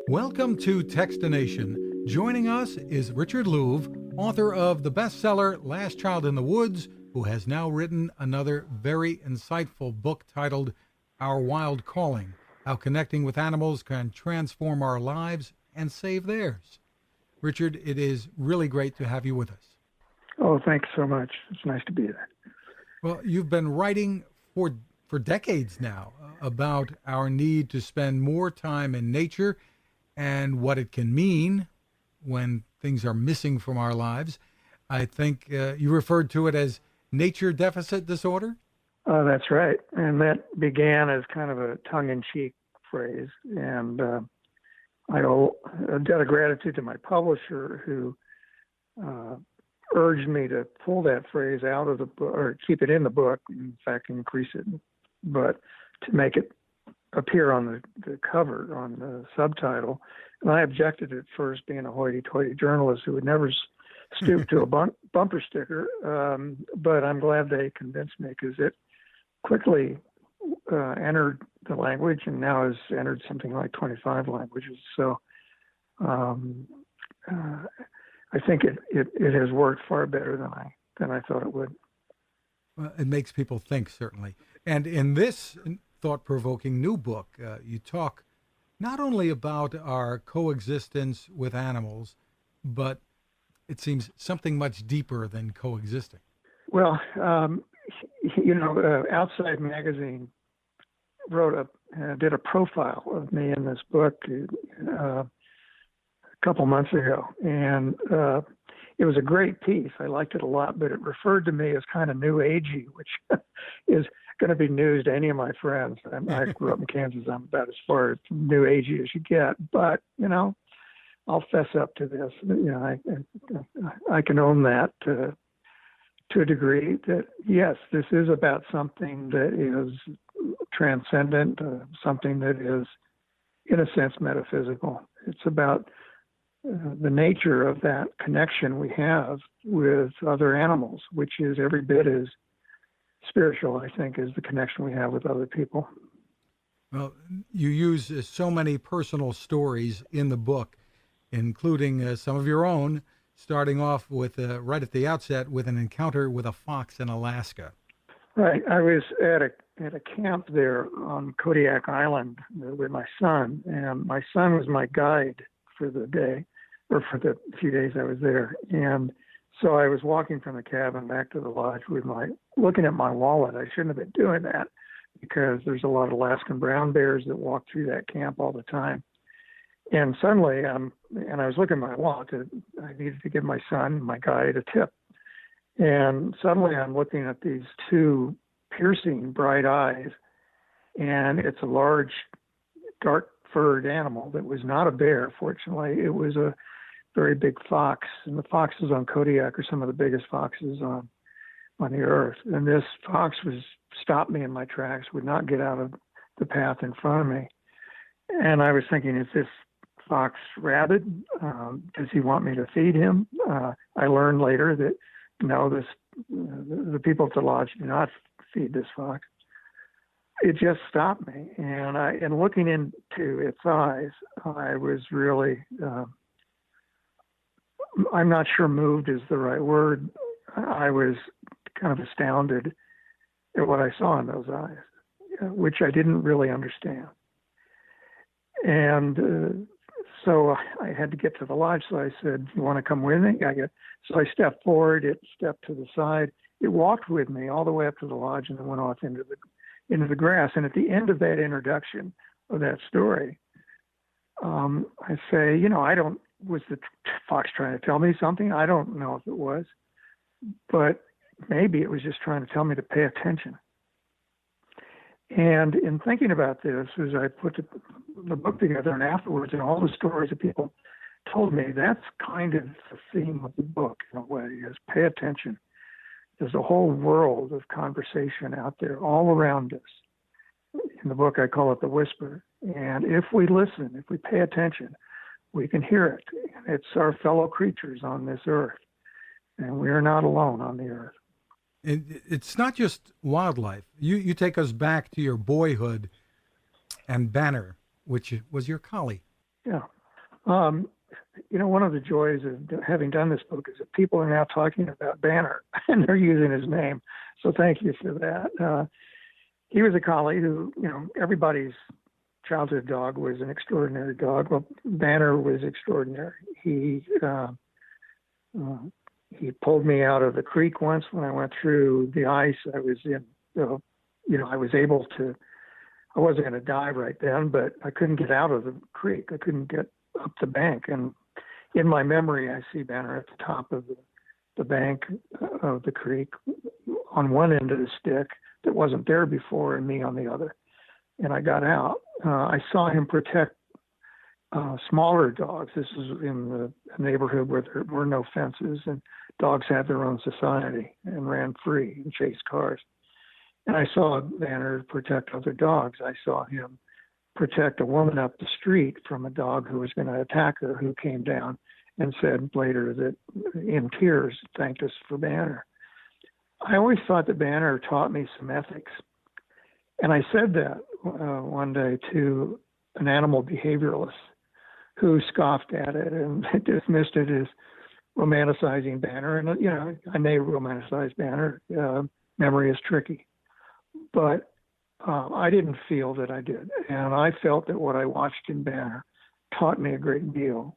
Welcome to Techstination. Joining us is Richard Louv, author of the bestseller Last Child in the Woods, who has now written another very insightful book titled Our Wild Calling, How Connecting with Animals Can Transform Our Lives and Save Theirs. Richard, it is really great to have you with us. Oh, thanks so much. It's nice to be there. Well, you've been writing for decades now about our need to spend more time in nature and what it can mean when things are missing from our lives. I think you referred to it as nature deficit disorder? That's right. And that began as kind of a tongue-in-cheek phrase. And I owe a debt of gratitude to my publisher who urged me to pull that phrase out of the book, or keep it in the book, in fact, increase it, but to make it appear on the cover, on the subtitle. And I objected at first, being a hoity-toity journalist who would never stoop to a bumper sticker, but I'm glad they convinced me, because it quickly entered the language and now has entered something like 25 languages. So I think it has worked far better than I thought it would. Well, it makes people think, certainly. And in this thought-provoking new book, you talk not only about our coexistence with animals, but it seems something much deeper than coexisting. Well, Outside Magazine did a profile of me in this book a couple months ago, and it was a great piece. I liked it a lot, but it referred to me as kind of new agey, which is going to be news to any of my friends. I grew up in Kansas. I'm about as far as new agey as you get, but I'll fess up to this. I can own that to a degree. That yes, this is about something that is transcendent, something that is, in a sense, metaphysical. It's about the nature of that connection we have with other animals, which is every bit as spiritual, I think, as the connection we have with other people. Well, you use so many personal stories in the book, including some of your own, starting off with, right at the outset, with an encounter with a fox in Alaska. Right. I was at a camp there on Kodiak Island with my son, and my son was my guide for the day, or for the few days I was there. And so I was walking from the cabin back to the lodge looking at my wallet. I shouldn't have been doing that, because there's a lot of Alaskan brown bears that walk through that camp all the time. And suddenly, and I was looking at my wallet. I needed to give my son, my guide, a tip. And suddenly I'm looking at these two piercing bright eyes, and it's a large, dark-furred animal that was not a bear, fortunately. It was a very big fox, and the foxes on Kodiak are some of the biggest foxes on the earth. And this fox stopped me in my tracks, would not get out of the path in front of me. And I was thinking, is this fox rabid? Does he want me to feed him? I learned later that no, the people at the lodge do not feed this fox. It just stopped me, and looking into its eyes, I was really, I'm not sure moved is the right word. I was kind of astounded at what I saw in those eyes, which I didn't really understand. And so I had to get to the lodge, so I said, "You want to come with me?" So I stepped forward, it stepped to the side. It walked with me all the way up to the lodge and then went off into the grass. And at the end of that introduction of that story, I say, was the fox trying to tell me something? I don't know if it was, but maybe it was just trying to tell me to pay attention. And in thinking about this, as I put the book together and afterwards, and all the stories that people told me, that's kind of the theme of the book in a way, is pay attention. There's a whole world of conversation out there all around us. In the book, I call it the whisper. And if we listen, if we pay attention, we can hear it. It's our fellow creatures on this earth, and we are not alone on the earth. It's not just wildlife. You take us back to your boyhood and Banner, which was your collie. Yeah. Um, one of the joys of having done this book is that people are now talking about Banner and they're using his name. So thank you for that. He was a collie who, everybody's childhood dog was an extraordinary dog. Well, Banner was extraordinary. He pulled me out of the creek once when I went through the ice. I was I was able to, I wasn't going to die right then, but I couldn't get out of the creek. I couldn't get up the bank. And in my memory, I see Banner at the top of the bank of the creek on one end of the stick that wasn't there before and me on the other. And I got out. I saw him protect smaller dogs. This is in the neighborhood where there were no fences and dogs had their own society and ran free and chased cars. And I saw Banner protect other dogs. I saw him protect a woman up the street from a dog who was going to attack her, who came down and said later that in tears, thanked us for Banner. I always thought that Banner taught me some ethics. And I said that one day to an animal behavioralist who scoffed at it and dismissed it as romanticizing Banner. And, I may romanticize Banner. Memory is tricky. But I didn't feel that I did. And I felt that what I watched in Banner taught me a great deal.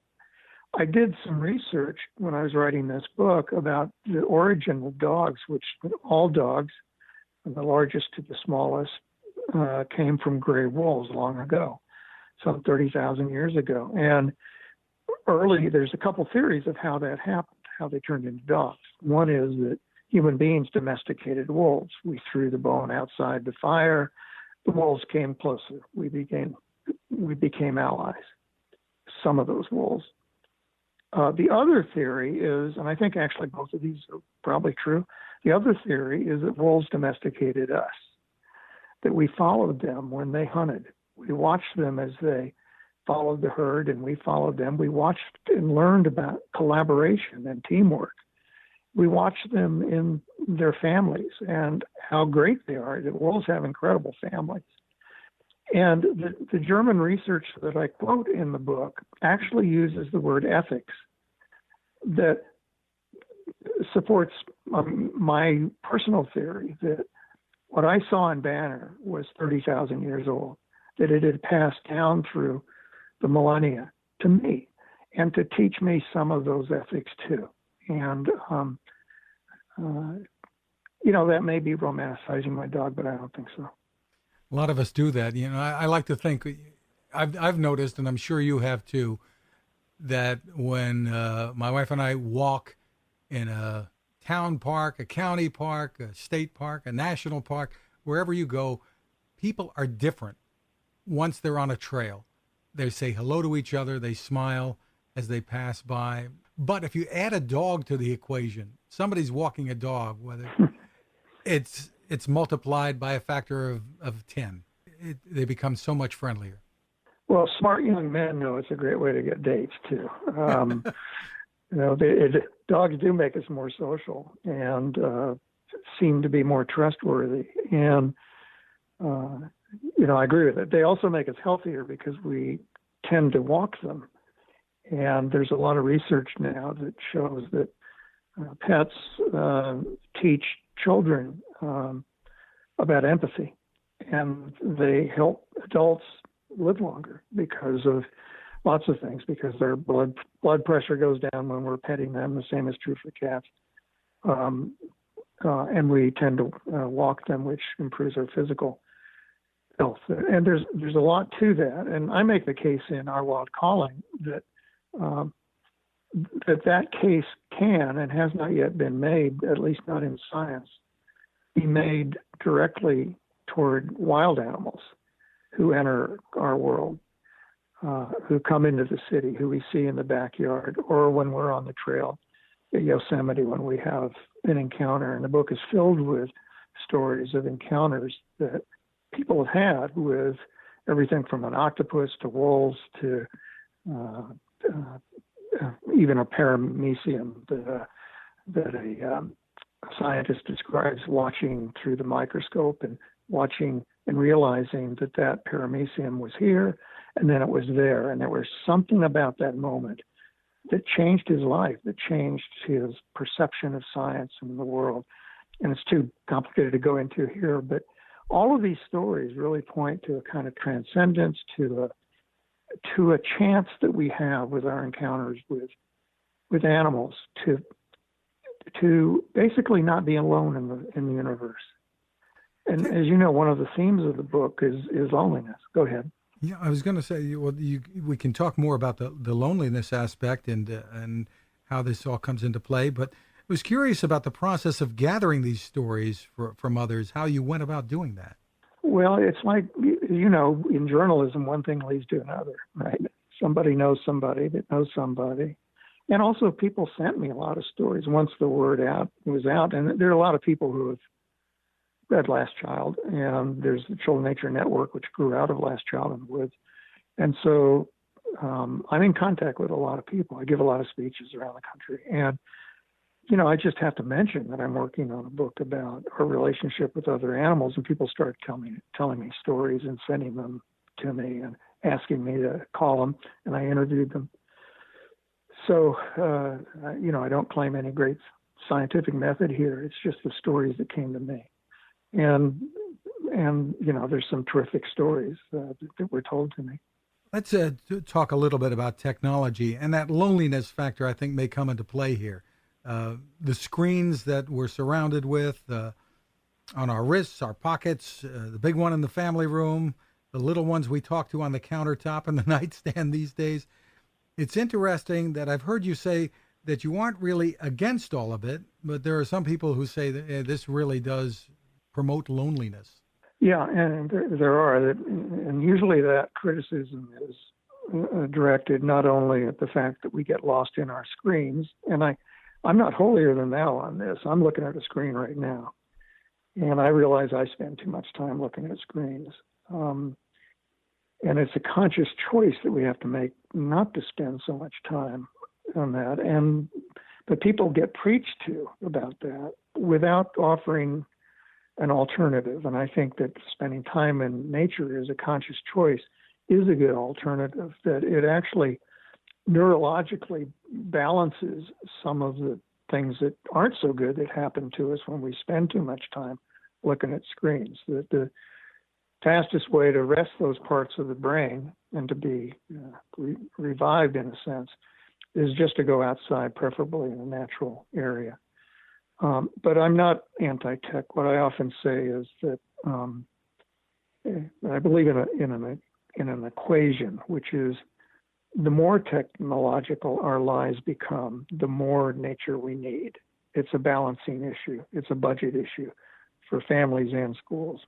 I did some research when I was writing this book about the origin of dogs, which all dogs, from the largest to the smallest, came from gray wolves long ago, some 30,000 years ago. And there's a couple theories of how that happened, how they turned into dogs. One is that human beings domesticated wolves. We threw the bone outside the fire. The wolves came closer. We became allies, some of those wolves. The other theory is, and I think actually both of these are probably true, the other theory is that wolves domesticated us, that we followed them when they hunted. We watched them as they followed the herd, and we followed them. We watched and learned about collaboration and teamwork. We watched them in their families and how great they are. The wolves have incredible families. And the German research that I quote in the book actually uses the word ethics that supports my personal theory that what I saw in Banner was 30,000 years old, that it had passed down through the millennia to me and to teach me some of those ethics too. And, that may be romanticizing my dog, but I don't think so. A lot of us do that. I like to think, I've noticed, and I'm sure you have too, that when my wife and I walk in a town park, a county park, a state park, a national park, wherever you go, people are different once they're on a trail. They say hello to each other, they smile as they pass by. But if you add a dog to the equation, somebody's walking a dog, whether it's multiplied by a factor of 10. They become so much friendlier. Well, smart young men know it's a great way to get dates too. Dogs do make us more social and seem to be more trustworthy. And, I agree with it. They also make us healthier because we tend to walk them. And there's a lot of research now that shows that pets teach children about empathy, and they help adults live longer because of lots of things, because their blood pressure goes down when we're petting them. The same is true for cats. And we tend to walk them, which improves our physical health. And there's a lot to that. And I make the case in Our Wild Calling that that case can and has not yet been made, at least not in science, be made directly toward wild animals who enter our world, who come into the city, who we see in the backyard, or when we're on the trail at Yosemite when we have an encounter. And the book is filled with stories of encounters that people have had with everything from an octopus to wolves to even a paramecium that a scientist describes watching through the microscope and watching and realizing that paramecium was here And then it was there. And there was something about that moment that changed his life, that changed his perception of science and the world. And it's too complicated to go into here, but all of these stories really point to a kind of transcendence, to a chance that we have with our encounters with animals to basically not be alone in the universe. And as you know, one of the themes of the book is loneliness. Go ahead. Yeah, I was going to say, well, we can talk more about the loneliness aspect and how this all comes into play, but I was curious about the process of gathering these stories from others, how you went about doing that. Well, it's like, you know, in journalism, one thing leads to another, right? Somebody knows somebody that knows somebody. And also people sent me a lot of stories once the word was out. And there are a lot of people who have read Last Child, and there's the Children Nature Network, which grew out of Last Child in the Woods. And so I'm in contact with a lot of people. I give a lot of speeches around the country. And, you know, I just have to mention that I'm working on a book about our relationship with other animals, and people start telling me stories and sending them to me and asking me to call them, and I interviewed them. So, you know, I don't claim any great scientific method here. It's just the stories that came to me. And you know, there's some terrific stories that were told to me. Let's talk a little bit about technology, and that loneliness factor I think may come into play here. The screens that we're surrounded with on our wrists, our pockets, the big one in the family room, the little ones we talk to on the countertop and the nightstand these days. It's interesting that I've heard you say that you aren't really against all of it, but there are some people who say that this really does promote loneliness. Yeah, and there are, and usually that criticism is directed not only at the fact that we get lost in our screens, and I'm not holier than thou on this. I'm looking at a screen right now, and I realize I spend too much time looking at screens. And it's a conscious choice that we have to make not to spend so much time on that. But people get preached to about that without offering an alternative. And I think that spending time in nature as a conscious choice is a good alternative, that it actually neurologically balances some of the things that aren't so good that happen to us when we spend too much time looking at screens. That the fastest way to rest those parts of the brain and to be revived in a sense is just to go outside, preferably in a natural area. But I'm not anti-tech. What I often say is that I believe in an equation, which is the more technological our lives become, the more nature we need. It's a balancing issue. It's a budget issue for families and schools.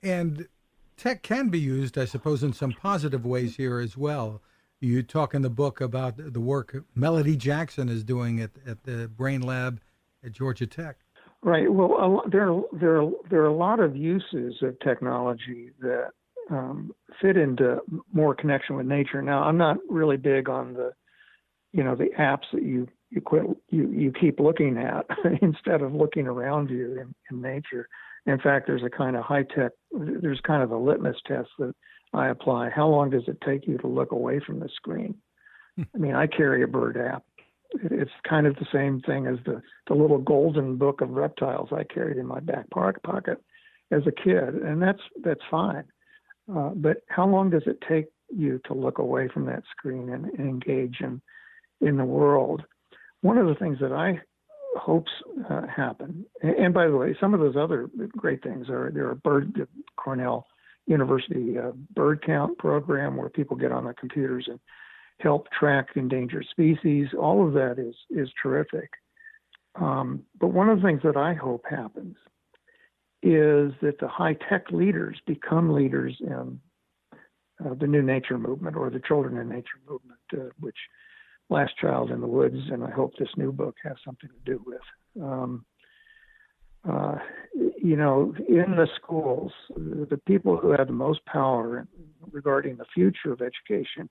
And tech can be used, I suppose, in some positive ways here as well. You talk in the book about the work Melody Jackson is doing at the Brain Lab at Georgia Tech. Right. Well, there are a lot of uses of technology that fit into more connection with nature. Now, I'm not really big on the apps that you keep looking at instead of looking around you in nature. In fact, there's a kind of there's kind of a litmus test that I apply. How long does it take you to look away from the screen? I mean, I carry a bird app. It's kind of the same thing as the little golden book of reptiles I carried in my back pocket as a kid, and that's fine. But how long does it take you to look away from that screen and engage in the world? One of the things that I hopes happen, and by the way, some of those other great things there are Cornell University bird count program where people get on their computers and help track endangered species. All of that is terrific. But one of the things that I hope happens is that the high-tech leaders become leaders in the New Nature movement or the Children in Nature movement, which Last Child in the Woods, and I hope this new book has something to do with. In the schools, the people who have the most power regarding the future of education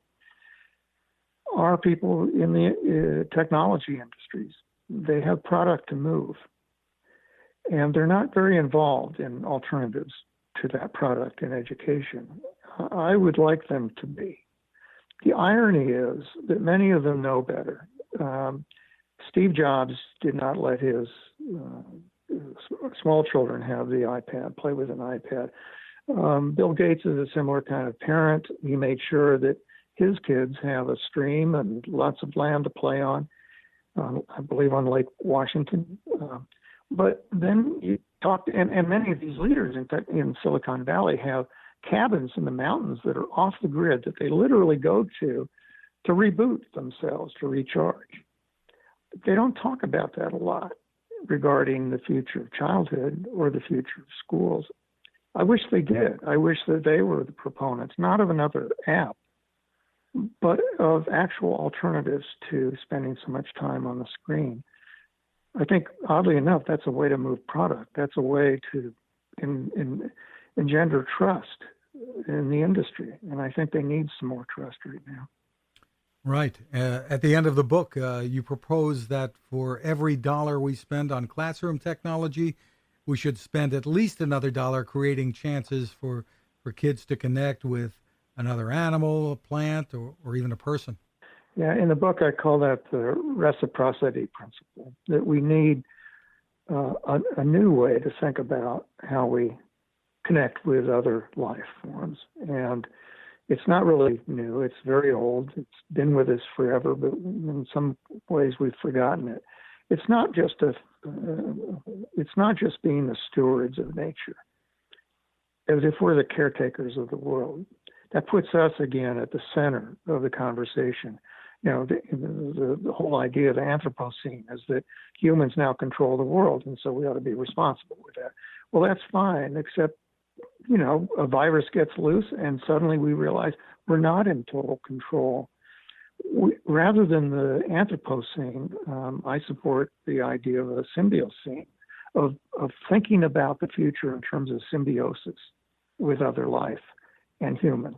are people in the technology industries. They have product to move, and they're not very involved in alternatives to that product in education. I would like them to be. The irony is that many of them know better. Steve Jobs did not let his small children have the iPad, play with an iPad. Bill Gates is a similar kind of parent. He made sure that his kids have a stream and lots of land to play on, I believe on Lake Washington. But then you talk, and many of these leaders in Silicon Valley have cabins in the mountains that are off the grid that they literally go to reboot themselves, to recharge. They don't talk about that a lot regarding the future of childhood or the future of schools. I wish they did. I wish that they were the proponents, not of another app, but of actual alternatives to spending so much time on the screen. I think, oddly enough, that's a way to move product. That's a way to engender trust in the industry. And I think they need some more trust right now. Right. At the end of the book, you propose that for every dollar we spend on classroom technology, we should spend at least another dollar creating chances for kids to connect with another animal, a plant, or even a person. Yeah, in the book, I call that the reciprocity principle, that we need a new way to think about how we connect with other life forms. And it's not really new. It's very old. It's been with us forever, but in some ways we've forgotten it. It's not just being the stewards of nature, as if we're the caretakers of the world. That puts us again at the center of the conversation. You know, the whole idea of the Anthropocene is that humans now control the world, and so we ought to be responsible with that. Well, that's fine, except, you know, a virus gets loose, and suddenly we realize we're not in total control. Rather than the Anthropocene, I support the idea of a symbiocene, of thinking about the future in terms of symbiosis with other life and humans.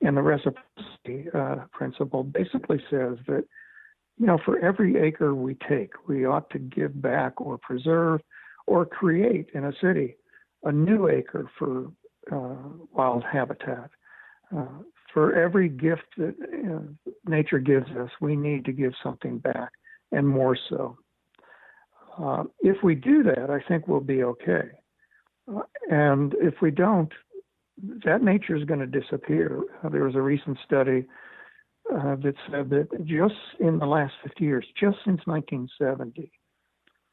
And the reciprocity principle basically says that, you know, for every acre we take, we ought to give back or preserve or create in a city a new acre for wild habitat. For every gift that nature gives us, we need to give something back, and more so. If we do that, I think we'll be okay. And if we don't, that nature is going to disappear. There was a recent study that said that just in the last 50 years, just since 1970,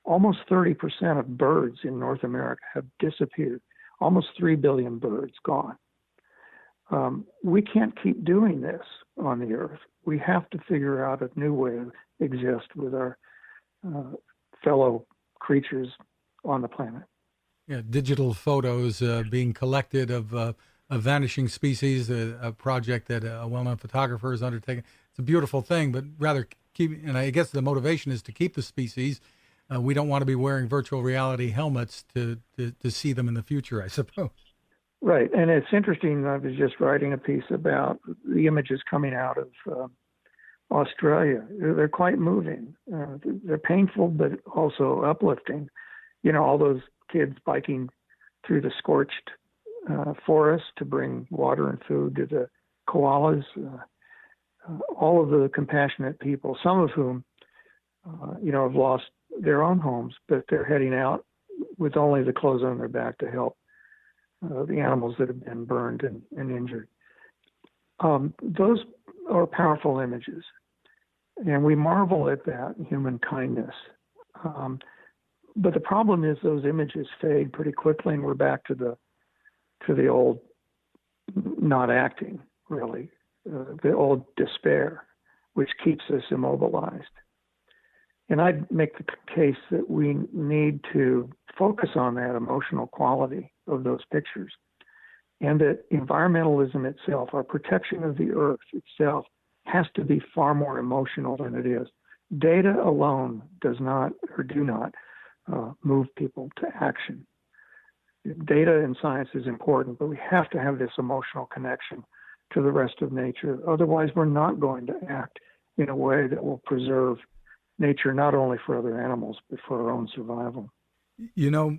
almost 30% of birds in North America have disappeared. Almost 3 billion birds gone. We can't keep doing this on the earth. We have to figure out a new way to exist with our fellow creatures on the planet. Yeah, digital photos being collected of vanishing species, a project that a well-known photographer has undertaken. It's a beautiful thing, but rather and I guess the motivation is to keep the species. We don't want to be wearing virtual reality helmets to see them in the future, I suppose. Right, and it's interesting. I was just writing a piece about the images coming out of Australia. They're quite moving. They're painful, but also uplifting. You know, all those kids biking through the scorched forest to bring water and food to the koalas. All of the compassionate people, some of whom, you know, have lost their own homes, but they're heading out with only the clothes on their back to help the animals that have been burned and injured. Those are powerful images, and we marvel at that human kindness. But the problem is those images fade pretty quickly, and we're back to the old not acting, really, the old despair, which keeps us immobilized. And I'd make the case that we need to focus on that emotional quality of those pictures, and that environmentalism itself, our protection of the earth itself, has to be far more emotional than it is. Data alone does not or do not move people to action. Data in science is important, but we have to have this emotional connection to the rest of nature. Otherwise, we're not going to act in a way that will preserve nature not only for other animals, but for our own survival. You know,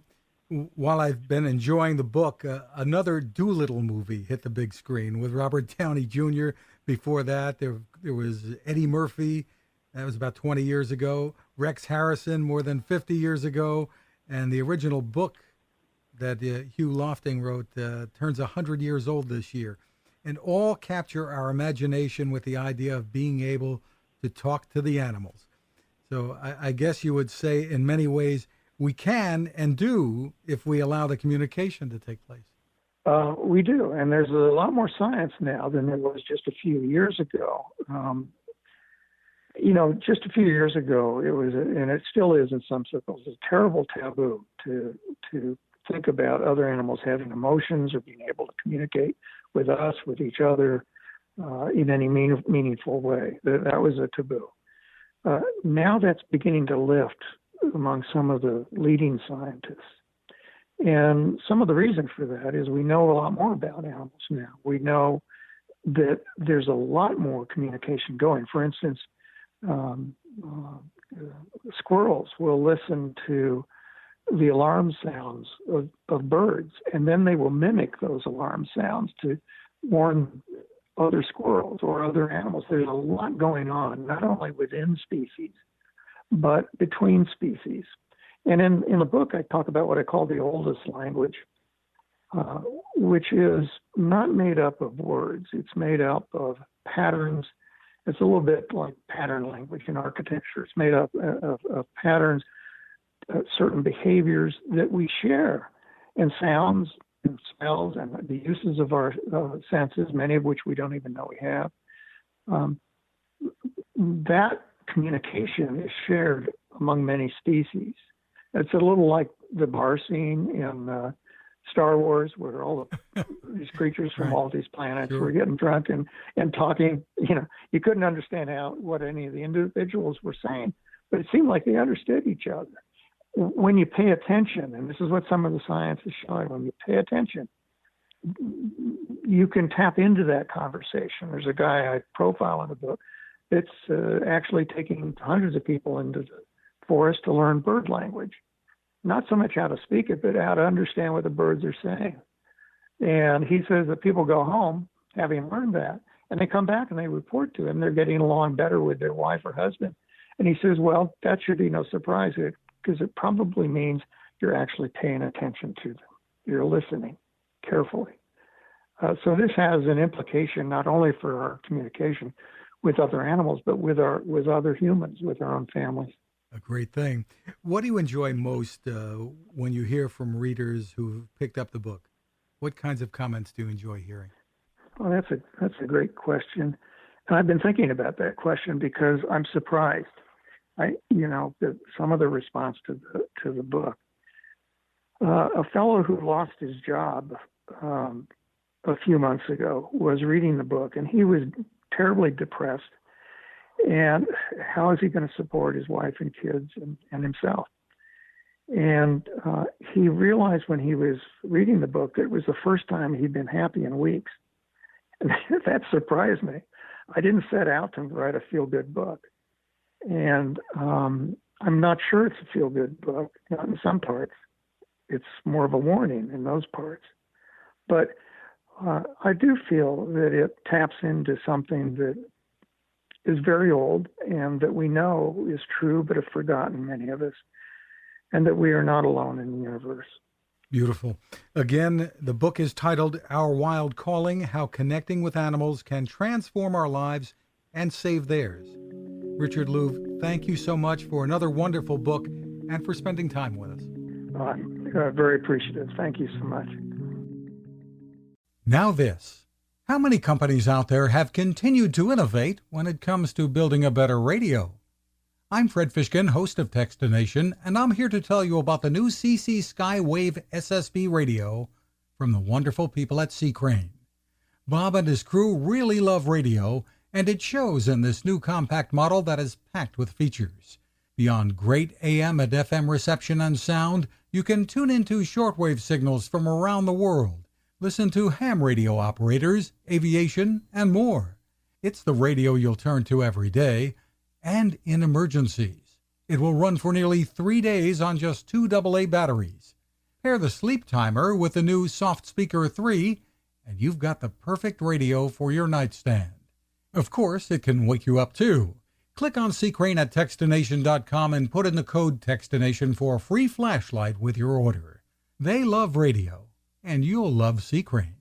While I've been enjoying the book, another Doolittle movie hit the big screen with Robert Downey Jr. Before that, there was Eddie Murphy. That was about 20 years ago. Rex Harrison, more than 50 years ago. And the original book that Hugh Lofting wrote turns 100 years old this year. And all capture our imagination with the idea of being able to talk to the animals. So I guess you would say in many ways we can and do if we allow the communication to take place. We do, and there's a lot more science now than there was just a few years ago. Just a few years ago, it was, and it still is in some circles, a terrible taboo to think about other animals having emotions or being able to communicate with us, with each other, in any meaningful way. That was a taboo. Now that's beginning to lift among some of the leading scientists. And some of the reason for that is we know a lot more about animals now. We know that there's a lot more communication going. For instance, squirrels will listen to the alarm sounds of birds, and then they will mimic those alarm sounds to warn other squirrels or other animals. There's a lot going on, not only within species, but between species. And in the book, I talk about what I call the oldest language, which is not made up of words. It's made up of patterns. It's a little bit like pattern language in architecture. It's made up of patterns, certain behaviors that we share, and sounds and smells and the uses of our senses, many of which we don't even know we have. That communication is shared among many species. It's a little like the bar scene in Star Wars, where all these creatures from all these planets were getting drunk and talking. You couldn't understand what any of the individuals were saying, but it seemed like they understood each other. When you pay attention, and this is what some of the science is showing, when you pay attention, you can tap into that conversation. There's a guy I profile in the book that's actually taking hundreds of people into the forest to learn bird language. Not so much how to speak it, but how to understand what the birds are saying. And he says that people go home having learned that, and they come back and they report to him they're getting along better with their wife or husband. And he says, well, that should be no surprise, because it probably means you're actually paying attention to them. You're listening carefully. So this has an implication not only for our communication with other animals, but with other humans, with our own families. A great thing. What do you enjoy most when you hear from readers who've picked up the book? What kinds of comments do you enjoy hearing? Well, that's a great question. And I've been thinking about that question because I'm surprised. That some of the response to the book. A fellow who lost his job a few months ago was reading the book, and he was terribly depressed. And how is he going to support his wife and kids and himself? And he realized when he was reading the book that it was the first time he'd been happy in weeks. And that surprised me. I didn't set out to write a feel-good book. And I'm not sure it's a feel-good book. Not in some parts. It's more of a warning in those parts. But I do feel that it taps into something that is very old and that we know is true but have forgotten, many of us, and that we are not alone in the universe. Beautiful. Again, the book is titled Our Wild Calling, How Connecting with Animals Can Transform Our Lives and Save Theirs. Richard Louv, thank you so much for another wonderful book and for spending time with us. I'm very appreciative. Thank you so much. Now this. How many companies out there have continued to innovate when it comes to building a better radio? I'm Fred Fishkin, host of Techstination, and I'm here to tell you about the new CC Skywave SSB radio from the wonderful people at C. Crane. Bob and his crew really love radio, and it shows in this new compact model that is packed with features. Beyond great AM and FM reception and sound, you can tune into shortwave signals from around the world, listen to ham radio operators, aviation, and more. It's the radio you'll turn to every day, and in emergencies. It will run for nearly 3 days on just 2 AA batteries. Pair the sleep timer with the new Soft Speaker 3, and you've got the perfect radio for your nightstand. Of course, it can wake you up too. Click on Seacrane at Techstination.com and put in the code Techstination for a free flashlight with your order. They love radio, and you'll love Seacrane.